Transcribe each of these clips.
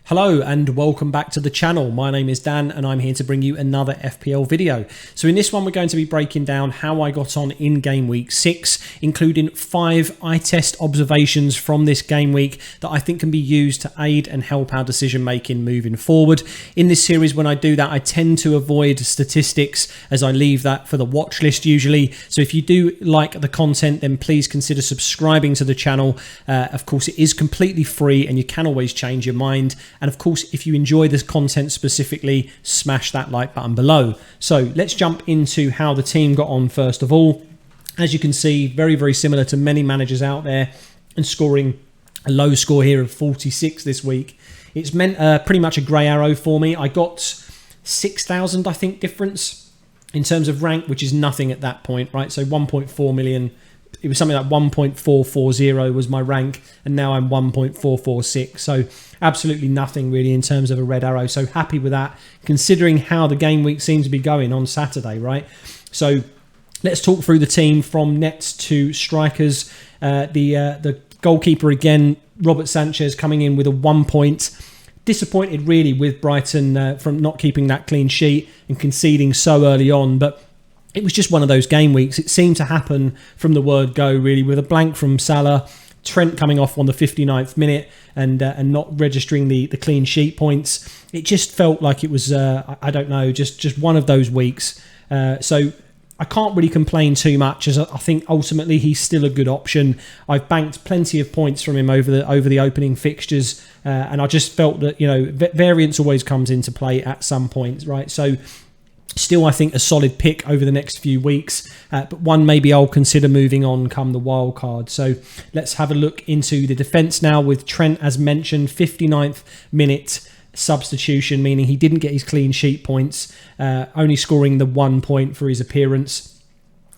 Hello and welcome back to the channel. My name is Dan and I'm here to bring you another FPL video. So in this one we're going to be breaking down how I got on in game week 6, including 5 eye test observations from this game week that I think can be used to aid and help our decision making moving forward. In this series, when I do that, I tend to avoid statistics as I leave that for the watch list usually. So if you do like the content, then please consider subscribing to the channel. Of course, it is completely free and you can always change your mind. And of course, if you enjoy this content specifically, smash that like button below. So let's jump into how the team got on first of all. As you can see, very, very similar to many managers out there and scoring a low score here of 46 this week. It's meant pretty much a grey arrow for me. I got 6,000, I think, difference in terms of rank, which is nothing at that point, right? So 1.4 million. It was something like 1.440 was my rank, and now I'm 1.446. So absolutely nothing really in terms of a red arrow. So happy with that, considering how the game week seems to be going on Saturday, right? So let's talk through the team from nets to strikers. The goalkeeper again, Robert Sanchez, coming in with a 1 point. Disappointed really with Brighton from not keeping that clean sheet and conceding so early on, but it was just one of those game weeks. It seemed to happen from the word go, really, with a blank from Salah, Trent coming off on the 59th minute and not registering the clean sheet points. It just felt like it was, I don't know, just one of those weeks. So I can't really complain too much, as I think ultimately he's still a good option. I've banked plenty of points from him over the opening fixtures, and I just felt that, you know, variance always comes into play at some point, right? So still, I think a solid pick over the next few weeks, but one maybe I'll consider moving on come the wild card. So let's have a look into the defence now with Trent, as mentioned, 59th minute substitution, meaning he didn't get his clean sheet points, only scoring the 1 point for his appearance.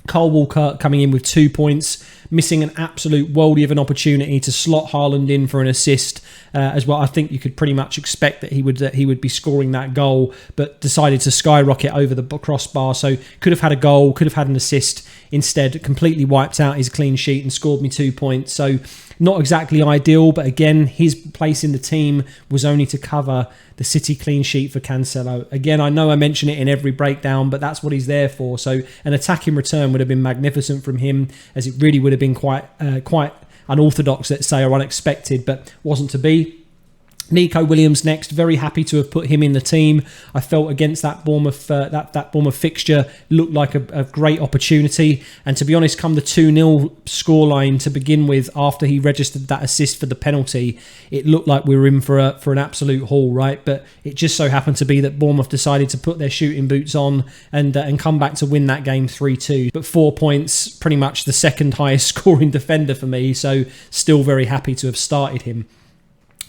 Kyle Walker coming in with 2 points, missing an absolute worldie of an opportunity to slot Haaland in for an assist as well. I think you could pretty much expect that he would be scoring that goal, but decided to skyrocket over the crossbar. So could have had a goal, could have had an assist. Instead, completely wiped out his clean sheet and scored me 2 points. So not exactly ideal, but again, his place in the team was only to cover the City clean sheet for Cancelo. Again, I know I mention it in every breakdown, but that's what he's there for. So an attacking return would have been magnificent from him, as it really would have been quite unorthodox, let's say, or unexpected, but wasn't to be. Nico Williams next, very happy to have put him in the team. I felt against that Bournemouth that Bournemouth fixture looked like a great opportunity, and to be honest, come the 2-0 scoreline to begin with, after he registered that assist for the penalty, it looked like we were in for an absolute haul, right? But it just so happened to be that Bournemouth decided to put their shooting boots on and come back to win that game 3-2. But 4 points, pretty much the second highest scoring defender for me, so still very happy to have started him.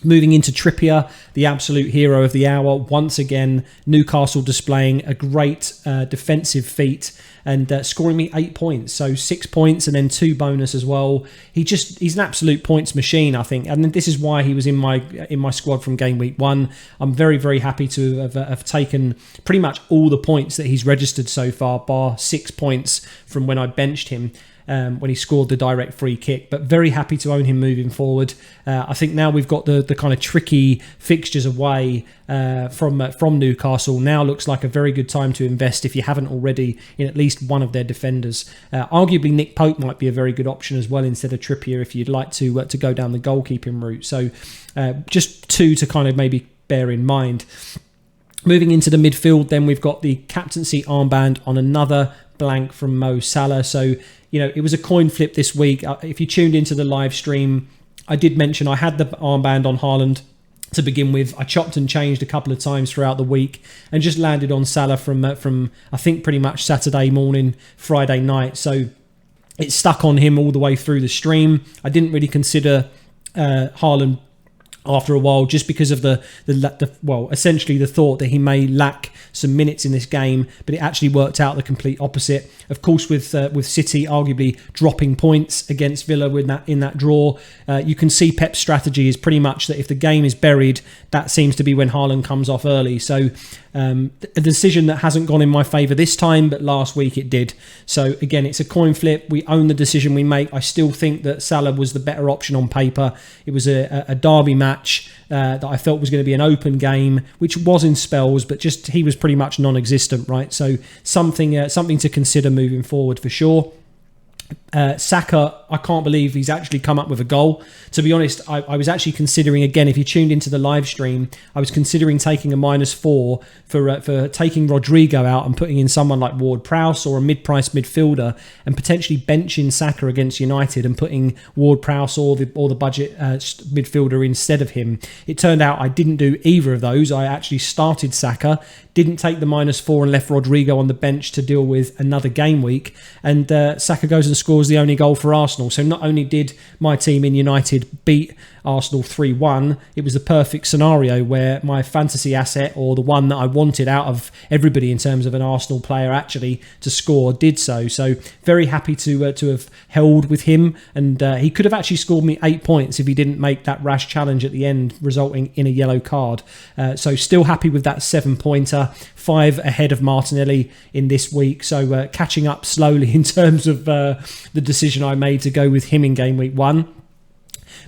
Moving into Trippier, the absolute hero of the hour. Once again, Newcastle displaying a great defensive feat and scoring me 8 points. So 6 points and then 2 bonus as well. He's an absolute points machine, I think. And this is why he was in my squad from game week 1. I'm very, very happy to have taken pretty much all the points that he's registered so far, bar 6 points from when I benched him. When he scored the direct free kick, but very happy to own him moving forward. I think now we've got the kind of tricky fixtures away from Newcastle. Now looks like a very good time to invest, if you haven't already, in at least one of their defenders. Arguably Nick Pope might be a very good option as well instead of Trippier, if you'd like to go down the goalkeeping route. So just 2 to kind of maybe bear in mind. Moving into the midfield, then we've got the captaincy armband on another blank from Mo Salah. So, you know, it was a coin flip this week. If you tuned into the live stream, I did mention I had the armband on Haaland to begin with. I chopped and changed a couple of times throughout the week and just landed on Salah from I think pretty much Saturday morning, Friday night. So it stuck on him all the way through the stream. I didn't really consider Haaland after a while, just because of essentially the thought that he may lack some minutes in this game, but it actually worked out the complete opposite. Of course, with City arguably dropping points against Villa in that draw, you can see Pep's strategy is pretty much that if the game is buried, that seems to be when Haaland comes off early. So A decision that hasn't gone in my favour this time, but last week it did. So again, it's a coin flip. We own the decision we make. I still think that Salah was the better option on paper. It was a derby match that I felt was going to be an open game, which was in spells, but just he was pretty much non-existent, right? So something to consider moving forward for sure. Saka, I can't believe he's actually come up with a goal. To be honest, I was actually considering, again, if you tuned into the live stream, I was considering taking a -4 for taking Rodrigo out and putting in someone like Ward-Prowse or a mid-price midfielder, and potentially benching Saka against United and putting Ward-Prowse or the budget midfielder instead of him. It turned out I didn't do either of those. I actually started Saka, didn't take the -4 and left Rodrigo on the bench to deal with another game week, and Saka goes and scores the only goal for Arsenal. So not only did my team in United beat Arsenal 3-1, it was the perfect scenario where my fantasy asset, or the one that I wanted out of everybody in terms of an Arsenal player actually to score, did so. So very happy to have held with him, and he could have actually scored me 8 points if he didn't make that rash challenge at the end, resulting in a yellow card. So still happy with that 7-pointer, 5 ahead of Martinelli in this week. So catching up slowly in terms of the decision I made to go with him in game week 1.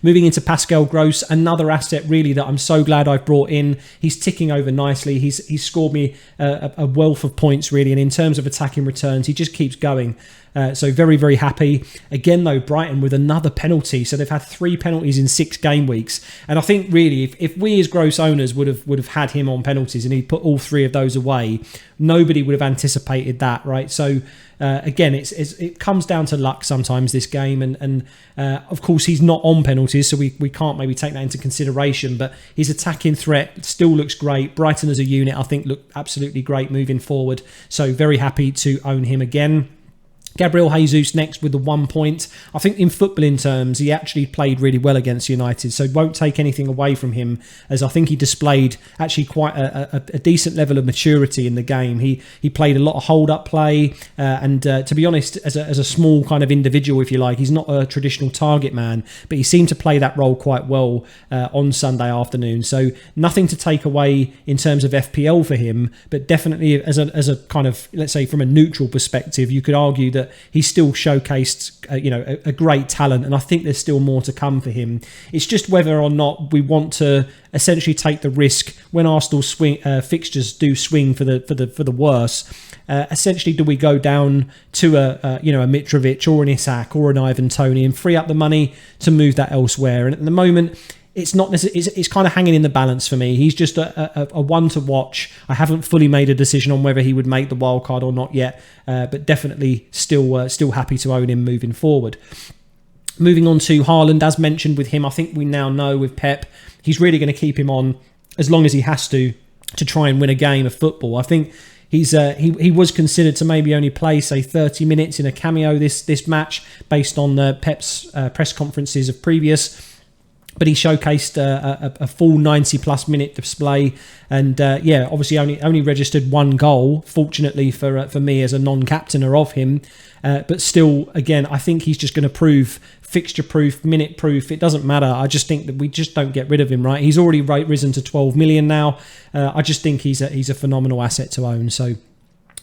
Moving into Pascal Gross, another asset really that I'm so glad I've brought in. He's ticking over nicely. He's scored me a wealth of points really, and in terms of attacking returns, he just keeps going. So very, very happy. Again, though, Brighton with another penalty. So they've had 3 penalties in 6 game weeks. And I think really, if we as Gross owners would have had him on penalties and he put all 3 of those away, nobody would have anticipated that, right? So again, it comes down to luck sometimes, this game. And of course, he's not on penalties, so we can't maybe take that into consideration. But his attacking threat still looks great. Brighton as a unit, I think, look absolutely great moving forward. So very happy to own him again. Gabriel Jesus next with the 1 point. I think in footballing terms, he actually played really well against United, so won't take anything away from him, as I think he displayed actually quite a decent level of maturity in the game. He played a lot of hold-up play, and to be honest, as a small kind of individual, if you like, he's not a traditional target man, but he seemed to play that role quite well on Sunday afternoon. So nothing to take away in terms of FPL for him, but definitely as a kind of, let's say, from a neutral perspective, you could argue that he still showcased a great talent, and I think there's still more to come for him. It's just whether or not we want to essentially take the risk when Arsenal fixtures do swing for the worse. Essentially, do we go down to a Mitrovic or an Isak or an Ivan Toney and free up the money to move that elsewhere? And at the moment, it's not necessarily, it's kind of hanging in the balance for me. He's just a one to watch. I haven't fully made a decision on whether he would make the wild card or not yet, but definitely still happy to own him moving forward. Moving on to Haaland, as mentioned with him, I think we now know with Pep, he's really going to keep him on as long as he has to try and win a game of football. I think he was considered to maybe only play, say, 30 minutes in a cameo this match based on Pep's press conferences of previous. But he showcased a full 90-plus minute display, and obviously only registered 1 goal. Fortunately for me as a non-captainer of him, but still, again, I think he's just going to prove fixture-proof, minute-proof. It doesn't matter. I just think that we just don't get rid of him. Right? He's already risen to 12 million now. I just think he's a phenomenal asset to own. So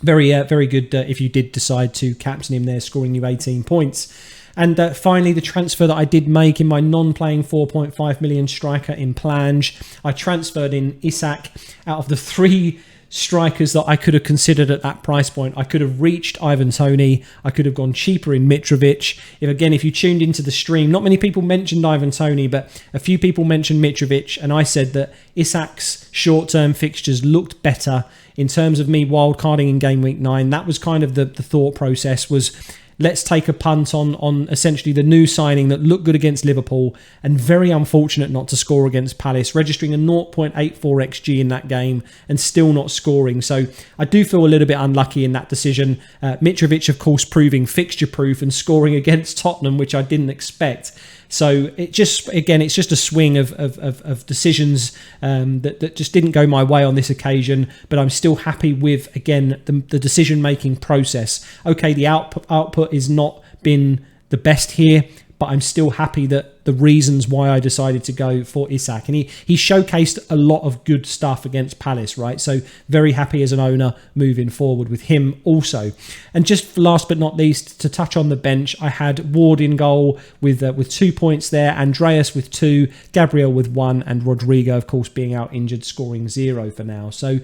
very good if you did decide to captain him there, scoring you 18 points. And finally, the transfer that I did make in my non-playing 4.5 million striker in Plange, I transferred in Isak. Out of the 3 strikers that I could have considered at that price point, I could have reached Ivan Toney. I could have gone cheaper in Mitrovic. If you tuned into the stream, not many people mentioned Ivan Toney, but a few people mentioned Mitrovic, and I said that Isak's short-term fixtures looked better in terms of me wildcarding in game week 9. That was kind of the thought process, was let's take a punt on essentially the new signing that looked good against Liverpool, and very unfortunate not to score against Palace, registering a 0.84 XG in that game and still not scoring. So I do feel a little bit unlucky in that decision. Mitrovic, of course, proving fixture-proof and scoring against Tottenham, which I didn't expect. So it's just a swing of decisions that just didn't go my way on this occasion, but I'm still happy with, again, the decision-making process. Okay, the output has not been the best here, but I'm still happy that the reasons why I decided to go for Isak, and he showcased a lot of good stuff against Palace, right? So very happy as an owner moving forward with him also. And just last but not least, to touch on the bench, I had Ward in goal with 2 points there, Andreas with 2, Gabriel with 1, and Rodrigo, of course, being out injured, scoring 0 for now. So,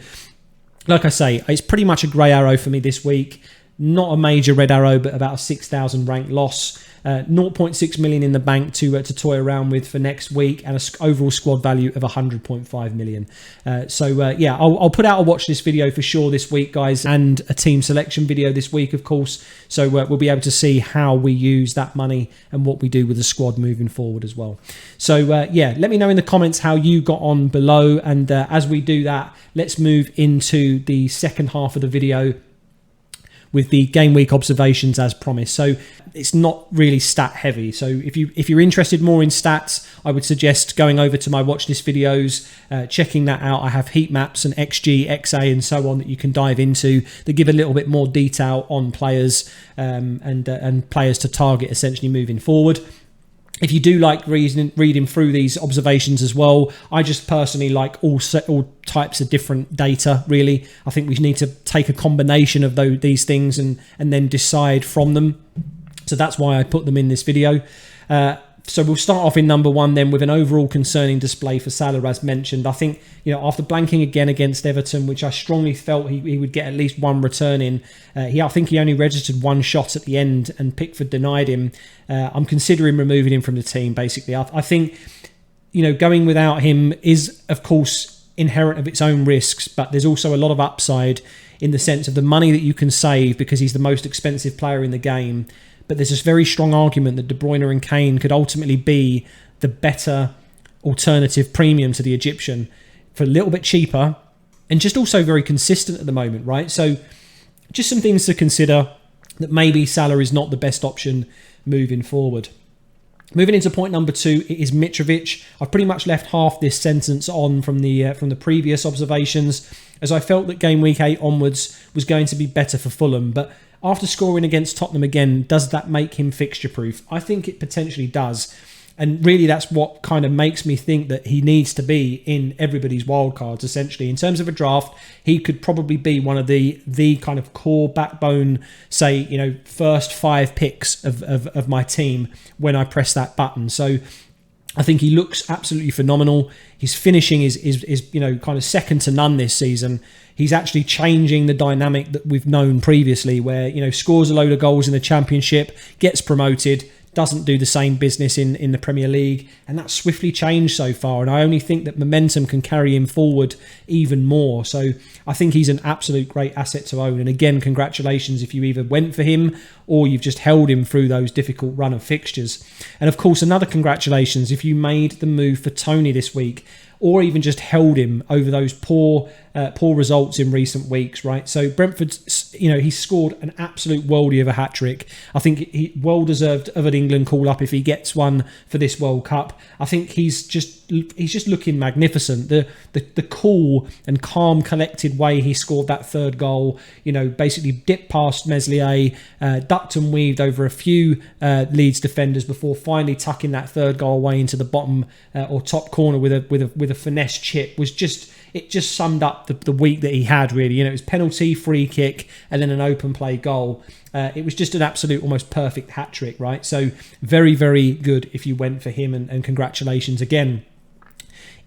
like I say, it's pretty much a grey arrow for me this week. Not a major red arrow, but about a 6,000 rank loss. 0.6 million in the bank to toy around with for next week, and an overall squad value of 100.5 million. Yeah, I'll put out a watch list video for sure this week, guys, and a team selection video this week, of course. So we'll be able to see how we use that money and what we do with the squad moving forward as well. So yeah, let me know in the comments how you got on below, and as we do that, let's move into the second half of the video with the game week observations as promised. So it's not really stat heavy. So if you're interested more in stats, I would suggest going over to my watch list videos, checking that out. I have heat maps and XG, XA and so on that you can dive into that give a little bit more detail on players and players to target essentially moving forward. If you do like reading through these observations as well, I just personally like all types of different data, really. I think we need to take a combination of these things and then decide from them. So that's why I put them in this video. So we'll start off in number 1 then with an overall concerning display for Salah, as mentioned. I think, after blanking again against Everton, which I strongly felt he would get at least 1 return in, I think he only registered 1 shot at the end and Pickford denied him. I'm considering removing him from the team, basically. I think, going without him is, of course, inherent of its own risks, but there's also a lot of upside in the sense of the money that you can save because he's the most expensive player in the game. But there's this very strong argument that De Bruyne and Kane could ultimately be the better alternative premium to the Egyptian for a little bit cheaper and just also very consistent at the moment, right? So just some things to consider, that maybe Salah is not the best option moving forward. Moving into point number 2, it is Mitrovic. I've pretty much left half this sentence on from the previous observations, as I felt that game week 8 onwards was going to be better for Fulham, but after scoring against Tottenham again, does that make him fixture-proof? I think it potentially does. And really that's what kind of makes me think that he needs to be in everybody's wildcards, essentially. In terms of a draft, he could probably be one of the kind of core backbone, say, first 5 picks of my team when I press that button. So I think he looks absolutely phenomenal. His finishing is kind of second to none this season. He's actually changing the dynamic that we've known previously, where, scores a load of goals in the Championship, gets promoted, doesn't do the same business in the Premier League, and that's swiftly changed so far. And I only think that momentum can carry him forward even more. So I think he's an absolute great asset to own. And again, congratulations if you either went for him or you've just held him through those difficult run of fixtures. And of course, another congratulations if you made the move for Tony this week, or even just held him over those poor results in recent weeks, right? So Brentford, he scored an absolute worldie of a hat-trick. I think he well deserved of an England call-up if he gets one for this World Cup. I think he's just looking magnificent. The cool and calm, collected way he scored that 3rd goal, basically dipped past Meslier, ducked and weaved over a few Leeds defenders before finally tucking that 3rd goal away into the bottom or top corner with a finesse chip. It just summed up the week that he had, really. It was penalty, free kick, and then an open play goal. It was just an absolute, almost perfect hat-trick, right? So very, very good if you went for him, and congratulations again.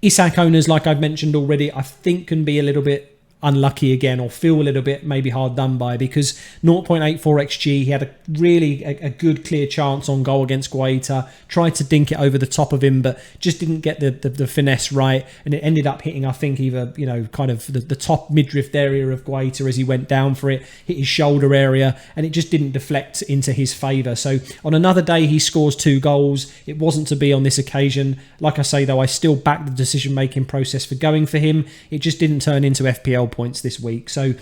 Isak owners, like I've mentioned already, I think can be a little bit unlucky again, or feel a little bit maybe hard done by, because 0.84 XG, he had a good clear chance on goal against Guaita, tried to dink it over the top of him, but just didn't get the finesse right, and it ended up hitting, I think, either kind of the top midriff area of Guaita as he went down for it, hit his shoulder area, and it just didn't deflect into his favour. So on another day he scores 2 goals. It wasn't to be on this occasion. Like I say though, I still back the decision making process for going for him. It just didn't turn into FPL points this week. So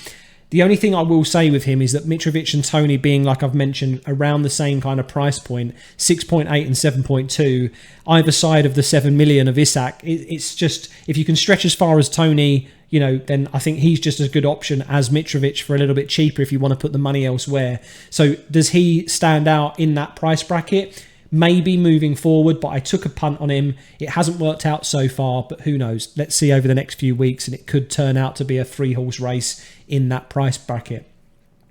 the only thing I will say with him is that Mitrovic and Tony being, like I've mentioned, around the same kind of price point, 6.8 and 7.2, either side of the 7 million of Isak, it's just, if you can stretch as far as Tony, then I think he's just as good option as Mitrovic for a little bit cheaper if you want to put the money elsewhere. So does he stand out in that price bracket? maybe moving forward, but I took a punt on him. It hasn't worked out so far, but who knows? Let's see over the next few weeks, and it could turn out to be a 3-horse race in that price bracket.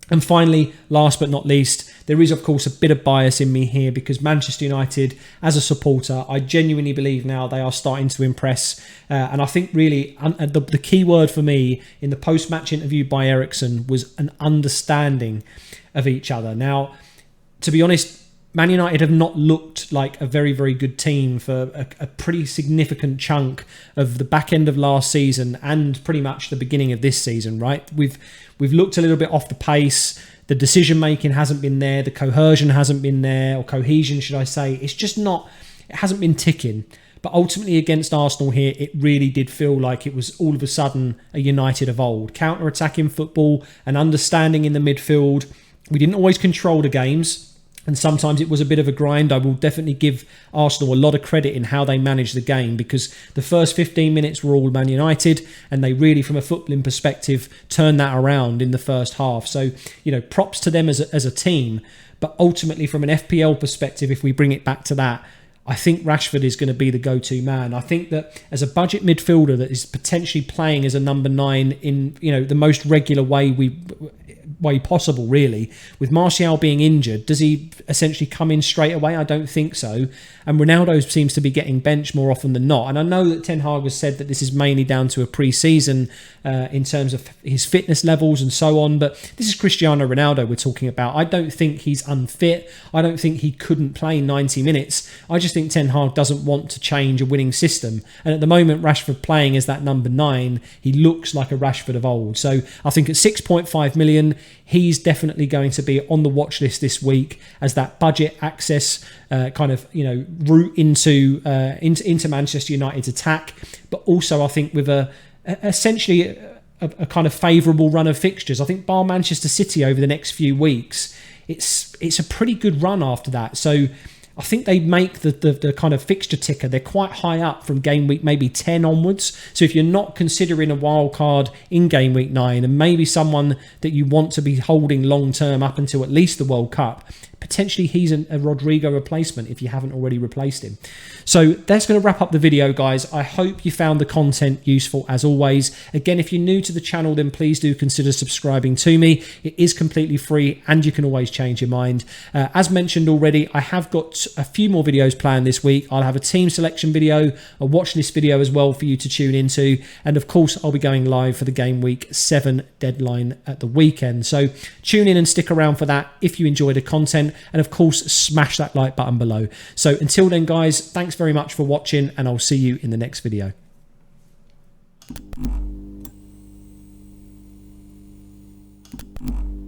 And finally, last but not least, there is, of course, a bit of bias in me here because Manchester United, as a supporter, I genuinely believe now they are starting to impress. And I think really the key word for me in the post-match interview by Ericsson was an understanding of each other. Now, to be honest, Man United have not looked like a very, very good team for a pretty significant chunk of the back end of last season and pretty much the beginning of this season, right? We've looked a little bit off the pace. The decision making hasn't been there. The cohesion hasn't been there, or cohesion, should I say. It's just not, it hasn't been ticking. But ultimately against Arsenal here, it really did feel like it was all of a sudden a United of old. Counter-attacking football and understanding in the midfield. We didn't always control the games. And sometimes it was a bit of a grind. I will definitely give Arsenal a lot of credit in how they managed the game because the first 15 minutes were all Man United and they really, from a footballing perspective, turned that around in the first half. So, you know, props to them as a team. But ultimately, from an FPL perspective, if we bring it back to that, I think Rashford is going to be the go-to man. I think that as a budget midfielder that is potentially playing as a number 9 in, you know, the most regular way possible, really. With Martial being injured, does he essentially come in straight away? I don't think so. And Ronaldo seems to be getting benched more often than not. And I know that Ten Hag has said that this is mainly down to a pre-season in terms of his fitness levels and so on. But this is Cristiano Ronaldo we're talking about. I don't think he's unfit. I don't think he couldn't play 90 minutes. I just think Ten Hag doesn't want to change a winning system. And at the moment, Rashford playing as that number 9, he looks like a Rashford of old. So I think at 6.5 million, he's definitely going to be on the watch list this week as that budget access kind of, you know, route into Manchester United's attack. But also, I think with essentially a kind of favourable run of fixtures. I think bar Manchester City over the next few weeks, it's a pretty good run after that. So I think they make the kind of fixture ticker. They're quite high up from game week maybe 10 onwards. So if you're not considering a wild card in game week 9 and maybe someone that you want to be holding long term up until at least the World Cup, potentially he's a Rodrigo replacement if you haven't already replaced him. So that's going to wrap up the video, guys. I hope you found the content useful as always. Again, if you're new to the channel, then please do consider subscribing to me. It is completely free and you can always change your mind. As mentioned already, I have got a few more videos planned this week. I'll have a team selection video, a watch list video as well for you to tune into. And of course, I'll be going live for the Game Week 7 deadline at the weekend. So tune in and stick around for that if you enjoy the content. And of course, smash that like button below. So until then, guys, thanks very much for watching and I'll see you in the next video.